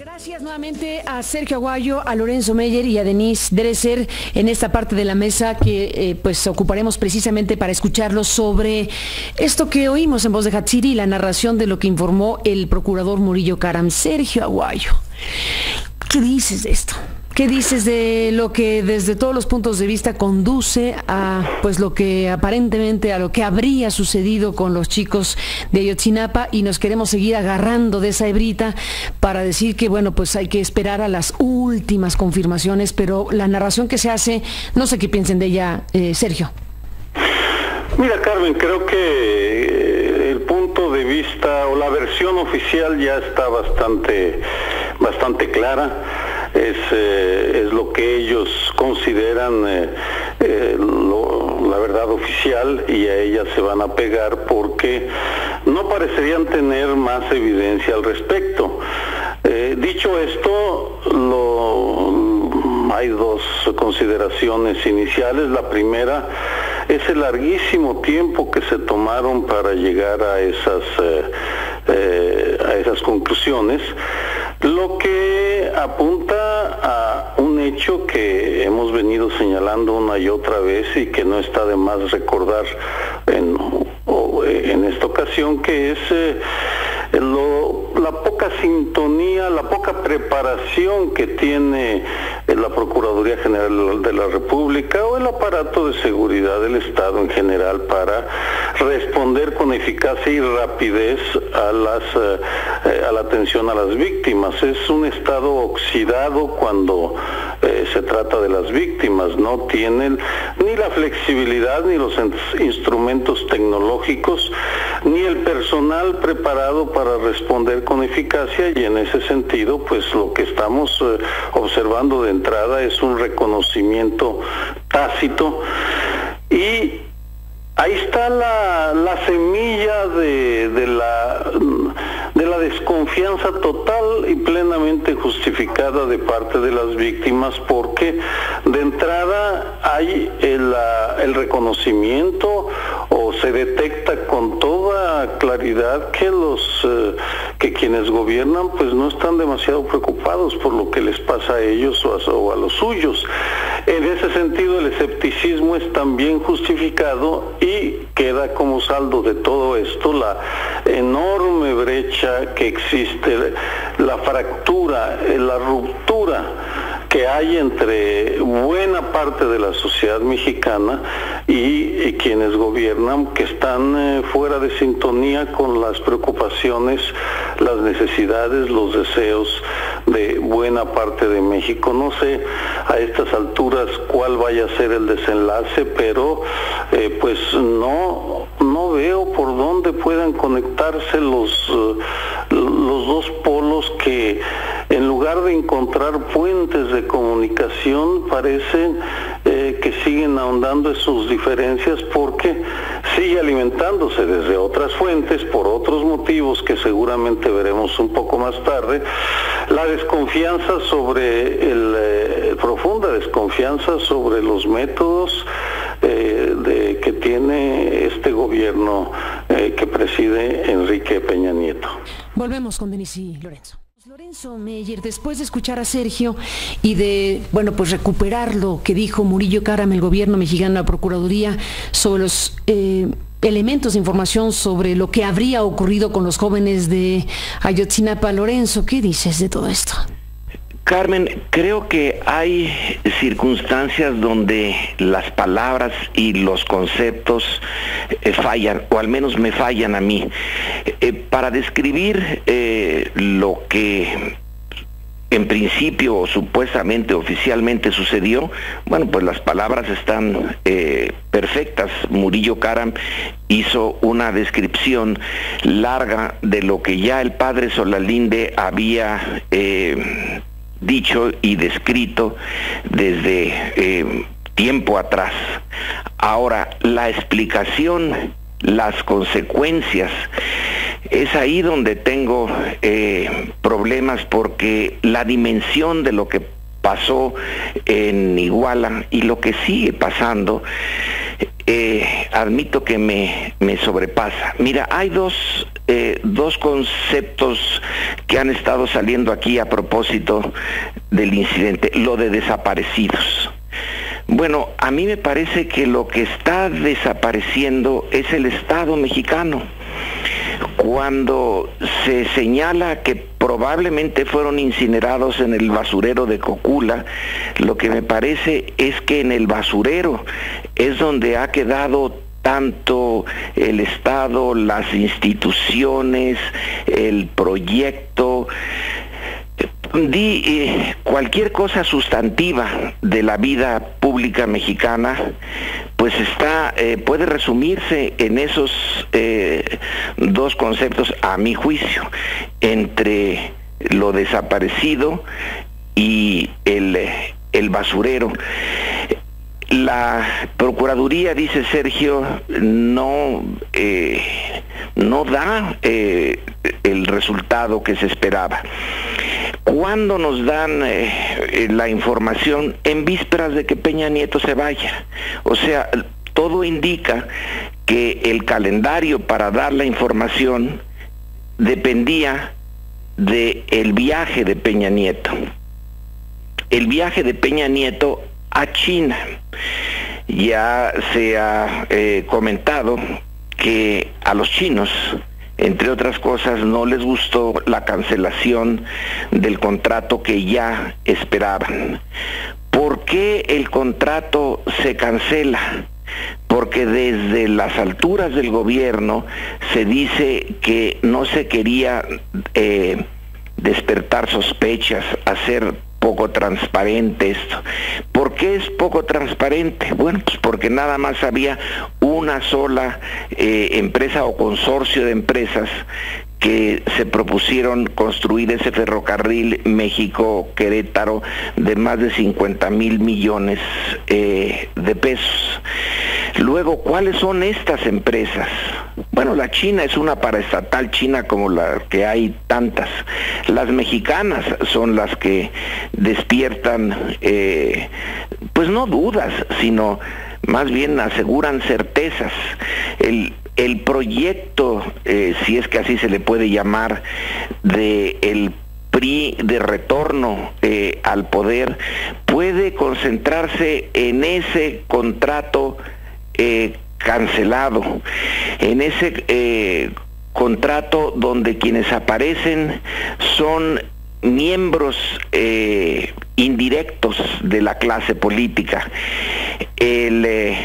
Gracias nuevamente a Sergio Aguayo, a Lorenzo Meyer y a Denise Dresser en esta parte de la mesa que pues ocuparemos precisamente para escucharlos sobre esto que oímos en voz de Hatsiri y la narración de lo que informó el procurador Murillo Karam. Sergio Aguayo, ¿qué dices de esto? ¿Qué dices de lo que desde todos los puntos de vista conduce a pues lo que aparentemente a lo que habría sucedido con los chicos de Ayotzinapa, y nos queremos seguir agarrando de esa hebrita para decir que bueno, pues hay que esperar a las últimas confirmaciones, pero la narración que se hace, no sé qué piensen de ella, Sergio? Mira, Carmen, creo que el punto de vista o la versión oficial ya está bastante clara. Es lo que ellos consideran la verdad oficial, y a ella se van a pegar porque no parecerían tener más evidencia al respecto. Dicho esto, hay dos consideraciones iniciales. La primera es el larguísimo tiempo que se tomaron para llegar a esas conclusiones, lo que apunta a un hecho que hemos venido señalando una y otra vez y que no está de más recordar en esta ocasión, que es la poca sintonía, la poca preparación que tiene la Procuraduría General de la República o el aparato de seguridad del Estado en general para responder con eficacia y rapidez a la atención a las víctimas. Es un Estado oxidado cuando se trata de las víctimas. No tienen ni la flexibilidad, ni los instrumentos tecnológicos, ni el personal preparado para responder con eficacia, y en ese sentido, pues lo que estamos observando de entrada es un reconocimiento tácito, y ahí está la semilla de la desconfianza total y plenamente justificada de parte de las víctimas, porque de entrada hay el reconocimiento, o se detecta con toda claridad que quienes gobiernan pues no están demasiado preocupados por lo que les pasa a ellos o a los suyos. En ese sentido, el escepticismo es también justificado, y queda como saldo de todo esto la enorme brecha que existe, la fractura, la ruptura que hay entre buena parte de la sociedad mexicana y quienes gobiernan, que están fuera de sintonía con las preocupaciones, las necesidades, los deseos de buena parte de México. No sé a estas alturas cuál vaya a ser el desenlace, pero pues no veo por dónde puedan conectarse los dos polos que, en lugar de encontrar puentes de comunicación, parecen que siguen ahondando en sus diferencias, porque sigue alimentándose desde otras fuentes, por otros motivos que seguramente veremos un poco más tarde, la desconfianza profunda desconfianza sobre los métodos que tiene este gobierno que preside Enrique Peña Nieto. Volvemos con Denise y Lorenzo. Lorenzo Meyer, después de escuchar a Sergio y de, bueno, pues recuperar lo que dijo Murillo Karam, el gobierno mexicano, la Procuraduría, sobre los elementos de información sobre lo que habría ocurrido con los jóvenes de Ayotzinapa. Lorenzo, ¿qué dices de todo esto? Carmen, creo que hay circunstancias donde las palabras y los conceptos fallan, o al menos me fallan a mí. Para describir lo que en principio o supuestamente oficialmente sucedió, bueno, pues las palabras están perfectas. Murillo Karam hizo una descripción larga de lo que ya el padre Solalinde había dicho y descrito desde tiempo atrás. Ahora, la explicación, las consecuencias, es ahí donde tengo problemas, porque la dimensión de lo que pasó en Iguala y lo que sigue pasando, admito que me sobrepasa. Mira, hay dos dos conceptos que han estado saliendo aquí a propósito del incidente, lo de desaparecidos. Bueno, a mí me parece que lo que está desapareciendo es el Estado mexicano. Cuando se señala que probablemente fueron incinerados en el basurero de Cocula, lo que me parece es que en el basurero es donde ha quedado tanto el Estado, las instituciones, el proyecto, cualquier cosa sustantiva de la vida pública mexicana, pues puede resumirse en esos dos conceptos, a mi juicio, entre lo desaparecido y el basurero. La Procuraduría, dice Sergio, no da el resultado que se esperaba. ¿Cuándo nos dan la información? En vísperas de que Peña Nieto se vaya. O sea, todo indica que el calendario para dar la información dependía del viaje de Peña Nieto. El viaje de Peña Nieto a China. Ya se ha comentado que a los chinos, entre otras cosas, no les gustó la cancelación del contrato que ya esperaban. ¿Por qué el contrato se cancela? Porque desde las alturas del gobierno se dice que no se quería despertar sospechas, hacer poco transparente esto. ¿Por qué es poco transparente? Bueno, pues porque nada más había una sola empresa o consorcio de empresas que se propusieron construir ese ferrocarril México-Querétaro de más de 50,000 millones de pesos. Luego, ¿cuáles son estas empresas? Bueno, la China es una paraestatal china como la que hay tantas. Las mexicanas son las que despiertan, pues no dudas, sino más bien aseguran certezas. El proyecto, si es que así se le puede llamar, el PRI de retorno al poder, puede concentrarse en ese contrato cancelado, en ese contrato donde quienes aparecen son miembros indirectos de la clase política. El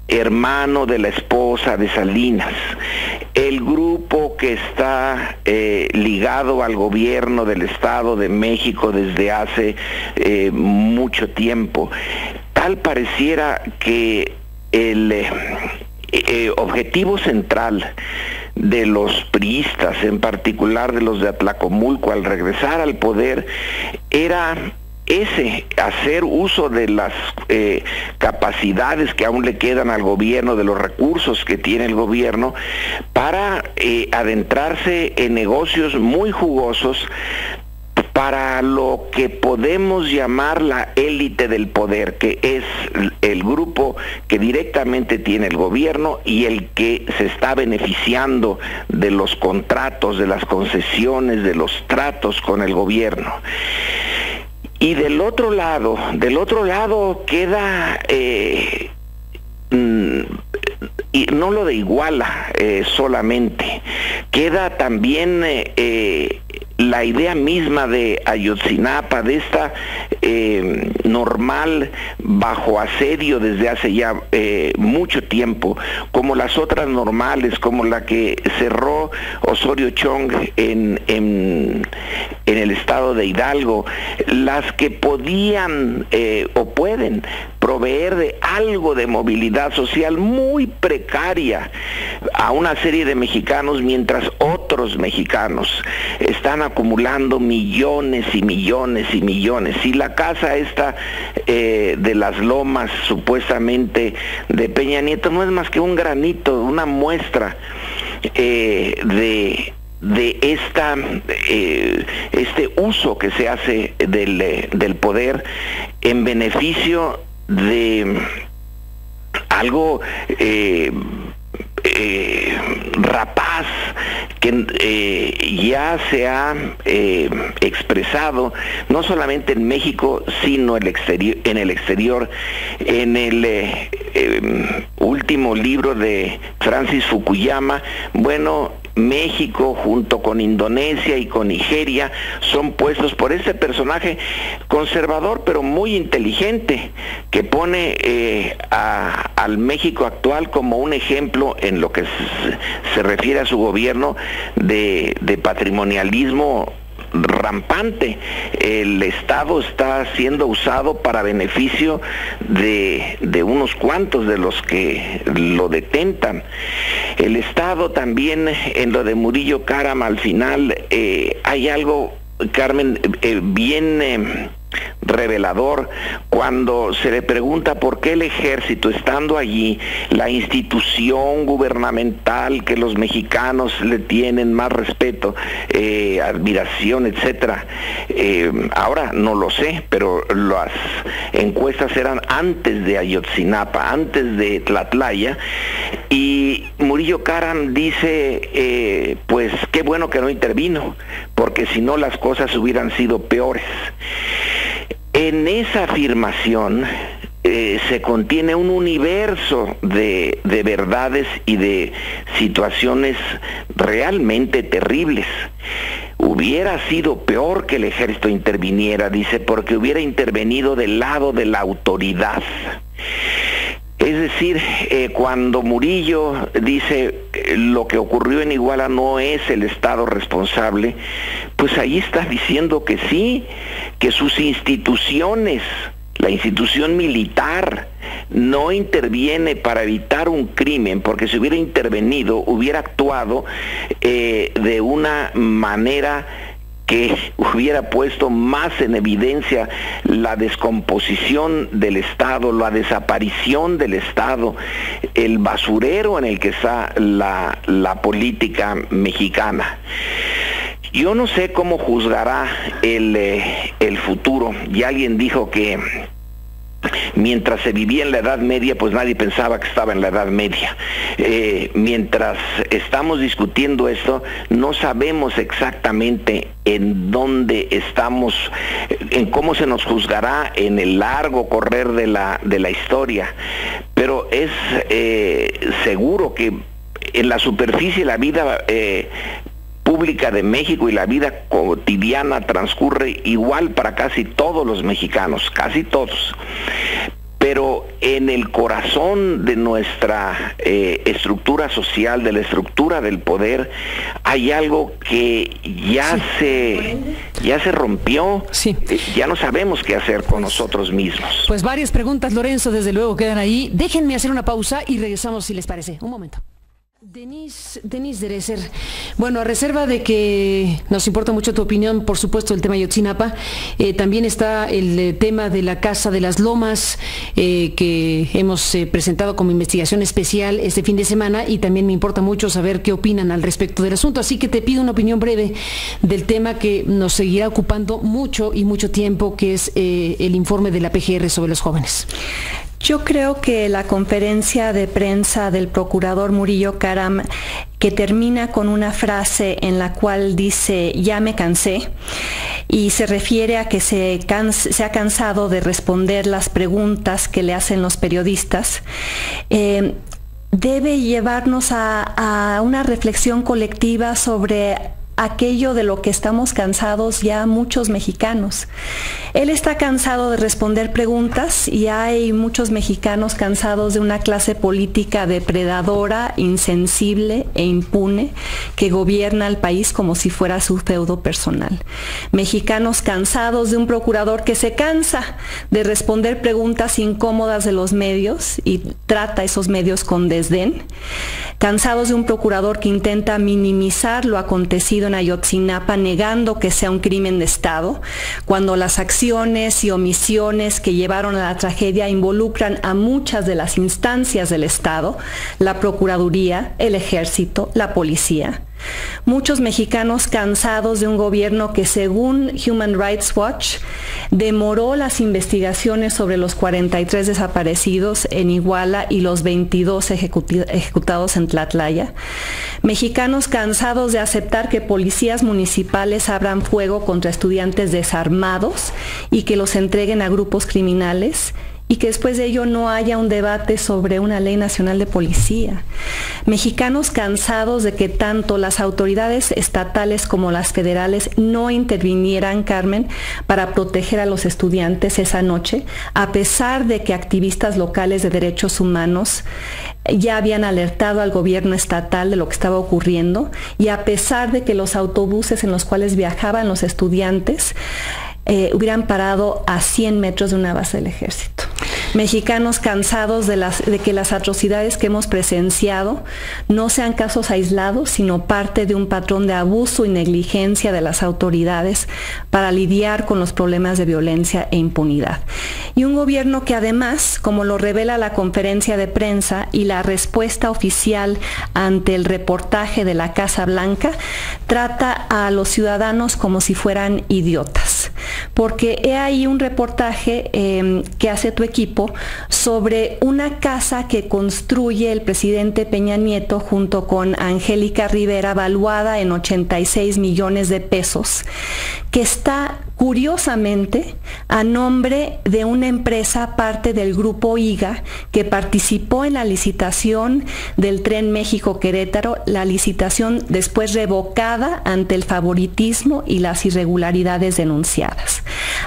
hermano de la esposa de Salinas, el grupo que está ligado al gobierno del Estado de México desde hace mucho tiempo. Tal pareciera que el objetivo central de los priistas, en particular de los de Atlacomulco, al regresar al poder, era hacer uso de las capacidades que aún le quedan al gobierno, de los recursos que tiene el gobierno, para adentrarse en negocios muy jugosos para lo que podemos llamar la élite del poder, que es el grupo que directamente tiene el gobierno y el que se está beneficiando de los contratos, de las concesiones, de los tratos con el gobierno. Y del otro lado queda, y no lo de Iguala solamente, queda también la idea misma de Ayotzinapa, de esta normal bajo asedio desde hace ya mucho tiempo, como las otras normales, como la que cerró Osorio Chong en el estado de Hidalgo, las que podían o pueden proveer de algo de movilidad social muy precaria a una serie de mexicanos, mientras otros mexicanos están acumulando millones y millones y millones. Y la casa esta de las Lomas, supuestamente de Peña Nieto, no es más que un granito, una muestra de este uso que se hace del poder en beneficio de algo rapaz que ya se ha expresado no solamente en México, sino en el exterior. En el último libro de Francis Fukuyama, bueno, México junto con Indonesia y con Nigeria son puestos por ese personaje conservador pero muy inteligente, que pone al México actual como un ejemplo en lo que se refiere a su gobierno de patrimonialismo rampante. El Estado está siendo usado para beneficio de unos cuantos de los que lo detentan. El Estado también, en lo de Murillo Karam, al final hay algo, Carmen, bien revelador, cuando se le pregunta por qué el ejército, estando allí, la institución gubernamental que los mexicanos le tienen más respeto, admiración, etcétera. Ahora no lo sé, pero las encuestas eran antes de Ayotzinapa, antes de Tlatlaya, y Murillo Karam dice, pues qué bueno que no intervino, porque si no las cosas hubieran sido peores. En esa afirmación se contiene un universo de verdades y de situaciones realmente terribles. Hubiera sido peor que el ejército interviniera, dice, porque hubiera intervenido del lado de la autoridad. Es decir, cuando Murillo dice lo que ocurrió en Iguala no es el Estado responsable, pues ahí está diciendo que sí, que sus instituciones, la institución militar, no interviene para evitar un crimen, porque si hubiera intervenido, hubiera actuado de una manera que hubiera puesto más en evidencia la descomposición del Estado, la desaparición del Estado, el basurero en el que está la política mexicana. Yo no sé cómo juzgará el futuro. Y alguien dijo que mientras se vivía en la Edad Media, pues nadie pensaba que estaba en la Edad Media. Mientras estamos discutiendo esto, no sabemos exactamente en dónde estamos, en cómo se nos juzgará en el largo correr de la historia. Pero es seguro que en la superficie la vida pública de México y la vida cotidiana transcurre igual para casi todos los mexicanos, casi todos. Pero en el corazón de nuestra estructura social, de la estructura del poder, hay algo que ya se rompió. Sí. Ya no sabemos qué hacer con nosotros mismos. Pues varias preguntas, Lorenzo, desde luego quedan ahí. Déjenme hacer una pausa y regresamos si les parece. Un momento. Denise Dresser, bueno, a reserva de que nos importa mucho tu opinión, por supuesto, el tema Ayotzinapa, también está el tema de la Casa de las Lomas, que hemos presentado como investigación especial este fin de semana, y también me importa mucho saber qué opinan al respecto del asunto, así que te pido una opinión breve del tema que nos seguirá ocupando mucho y mucho tiempo, que es el informe de la PGR sobre los jóvenes. Yo creo que la conferencia de prensa del procurador Murillo Karam, que termina con una frase en la cual dice "ya me cansé", y se refiere a que se ha cansado de responder las preguntas que le hacen los periodistas, debe llevarnos a una reflexión colectiva sobre aquello de lo que estamos cansados ya muchos mexicanos. Él está cansado de responder preguntas y hay muchos mexicanos cansados de una clase política depredadora, insensible e impune que gobierna el país como si fuera su feudo personal. Mexicanos cansados de un procurador que se cansa de responder preguntas incómodas de los medios y trata a esos medios con desdén. Cansados de un procurador que intenta minimizar lo acontecido en Ayotzinapa, negando que sea un crimen de Estado, cuando las acciones y omisiones que llevaron a la tragedia involucran a muchas de las instancias del Estado, la Procuraduría, el Ejército, la Policía. Muchos mexicanos cansados de un gobierno que, según Human Rights Watch, demoró las investigaciones sobre los 43 desaparecidos en Iguala y los 22 ejecutados en Tlatlaya. Mexicanos cansados de aceptar que policías municipales abran fuego contra estudiantes desarmados y que los entreguen a grupos criminales, y que después de ello no haya un debate sobre una ley nacional de policía. Mexicanos cansados de que tanto las autoridades estatales como las federales no intervinieran, Carmen, para proteger a los estudiantes esa noche, a pesar de que activistas locales de derechos humanos ya habían alertado al gobierno estatal de lo que estaba ocurriendo, y a pesar de que los autobuses en los cuales viajaban los estudiantes hubieran parado a 100 metros de una base del ejército. Mexicanos cansados de que las atrocidades que hemos presenciado no sean casos aislados, sino parte de un patrón de abuso y negligencia de las autoridades para lidiar con los problemas de violencia e impunidad. Y un gobierno que además, como lo revela la conferencia de prensa y la respuesta oficial ante el reportaje de la Casa Blanca, trata a los ciudadanos como si fueran idiotas. Porque he ahí un reportaje que hace tu equipo sobre una casa que construye el presidente Peña Nieto junto con Angélica Rivera, valuada en 86 millones de pesos, que está curiosamente a nombre de una empresa parte del grupo IGA que participó en la licitación del Tren México-Querétaro, la licitación después revocada ante el favoritismo y las irregularidades denunciadas.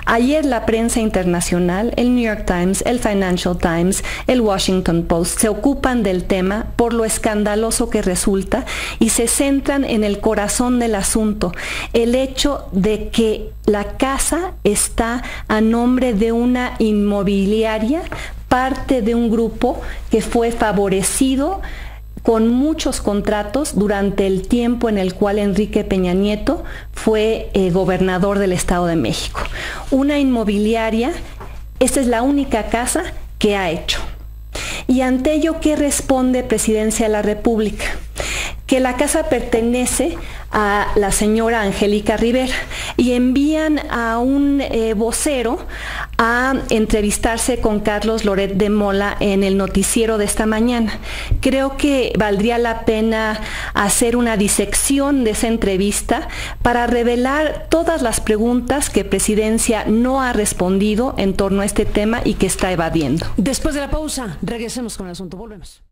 Ayer la prensa internacional, el New York Times, el Financial Times, el Washington Post, se ocupan del tema por lo escandaloso que resulta y se centran en el corazón del asunto, el hecho de que la casa está a nombre de una inmobiliaria, parte de un grupo que fue favorecido con muchos contratos durante el tiempo en el cual Enrique Peña Nieto fue gobernador del Estado de México. Una inmobiliaria, esta es la única casa que ha hecho. Y ante ello, ¿qué responde Presidencia de la República? Que la casa pertenece a la señora Angélica Rivera y envían a un vocero a entrevistarse con Carlos Loret de Mola en el noticiero de esta mañana. Creo que valdría la pena hacer una disección de esa entrevista para revelar todas las preguntas que Presidencia no ha respondido en torno a este tema y que está evadiendo. Después de la pausa, regresemos con el asunto. Volvemos.